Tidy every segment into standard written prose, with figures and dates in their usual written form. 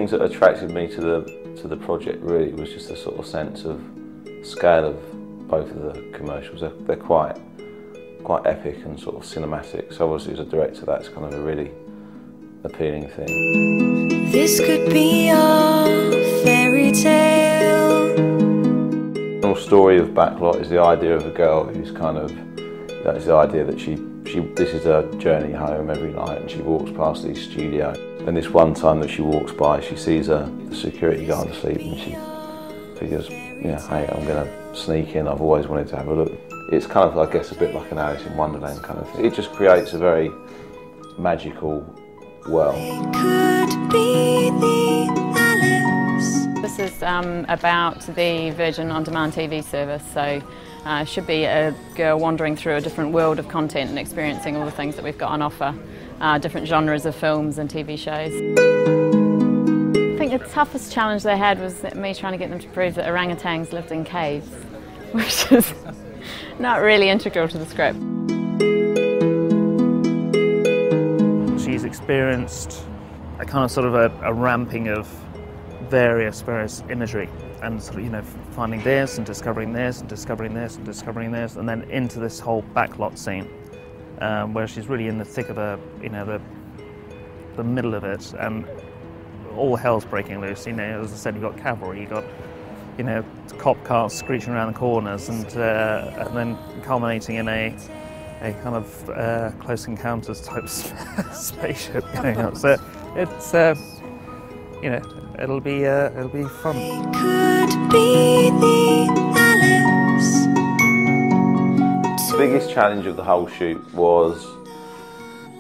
things that attracted me to the project really was just a sort of sense of scale of both of the commercials. They're quite epic and sort of cinematic. So obviously as a director, that's kind of a really appealing thing. This could be a fairy tale. The whole story of Backlot is the idea of a girl who's kind of, that's the idea that this is her journey home every night, and she walks past these studios. And this one time that she walks by, she sees the security guard asleep, and she figures, yeah, hey, I'm going to sneak in. I've always wanted to have a look. It's kind of, I guess, a bit like an Alice in Wonderland kind of thing. It just creates a very magical world. It could be the Alice. This is about the Virgin On Demand TV service, so should be a girl wandering through a different world of content and experiencing all the things that we've got on offer, different genres of films and TV shows. I think the toughest challenge they had was me trying to get them to prove that orangutans lived in caves, which is not really integral to the script. She's experienced a kind of sort of a ramping of various imagery, and sort of, you know, finding this and discovering this and discovering this and discovering this, and then into this whole Backlot scene, where she's really in the thick of the middle of it, and all hell's breaking loose. You know, as I said, you've got cavalry, you've got, you know, cop cars screeching around the corners, and then culminating in a kind of Close Encounters type spaceship going up. So it's you know, it'll be fun. It could be the Alice. The biggest challenge of the whole shoot was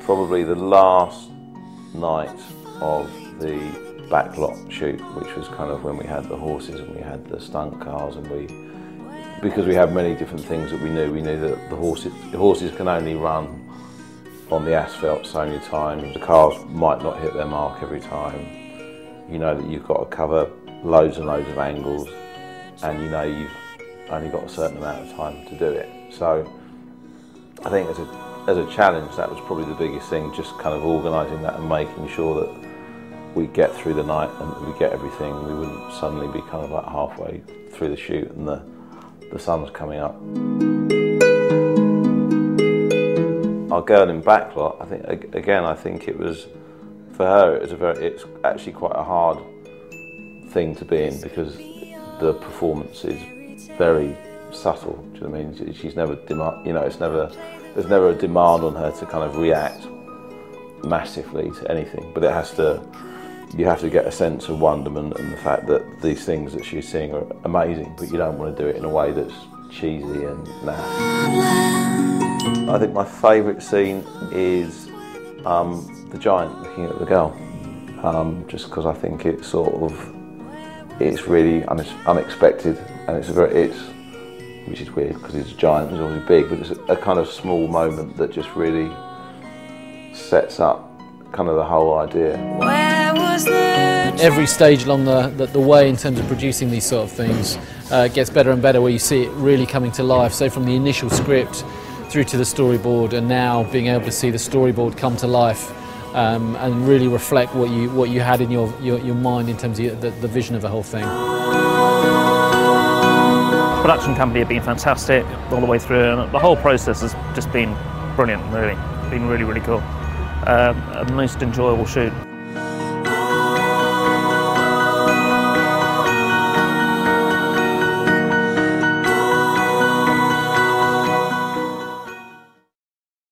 probably the last night of the Backlot shoot, which was kind of when we had the horses and we had the stunt cars, and because we had many different things that we knew that the horses can only run on the asphalt so many times. The cars might not hit their mark every time. You know that you've got to cover loads and loads of angles, and you know you've only got a certain amount of time to do it. So I think as a challenge, that was probably the biggest thing, just kind of organising that and making sure that we get through the night and we get everything. We wouldn't suddenly be kind of like halfway through the shoot and the sun's coming up. Our girl in Backlot, I think it was, for her, it's actually quite a hard thing to be in, because the performance is very subtle. Do you know what I mean? She's never you know, there's never a demand on her to kind of react massively to anything, but you have to get a sense of wonderment and the fact that these things that she's seeing are amazing, but you don't want to do it in a way that's cheesy and naff. I think my favourite scene is the giant looking at the girl, just because I think it's really unexpected, and which is weird because he's a giant, he's obviously big, but it's a kind of small moment that just really sets up kind of the whole idea. Every stage along the way in terms of producing these sort of things gets better and better, where you see it really coming to life. So from the initial script through to the storyboard, and now being able to see the storyboard come to life and really reflect what you had in your mind in terms of the vision of the whole thing. The production company have been fantastic all the way through, and the whole process has just been brilliant, really. It's been really, really cool. A most enjoyable shoot.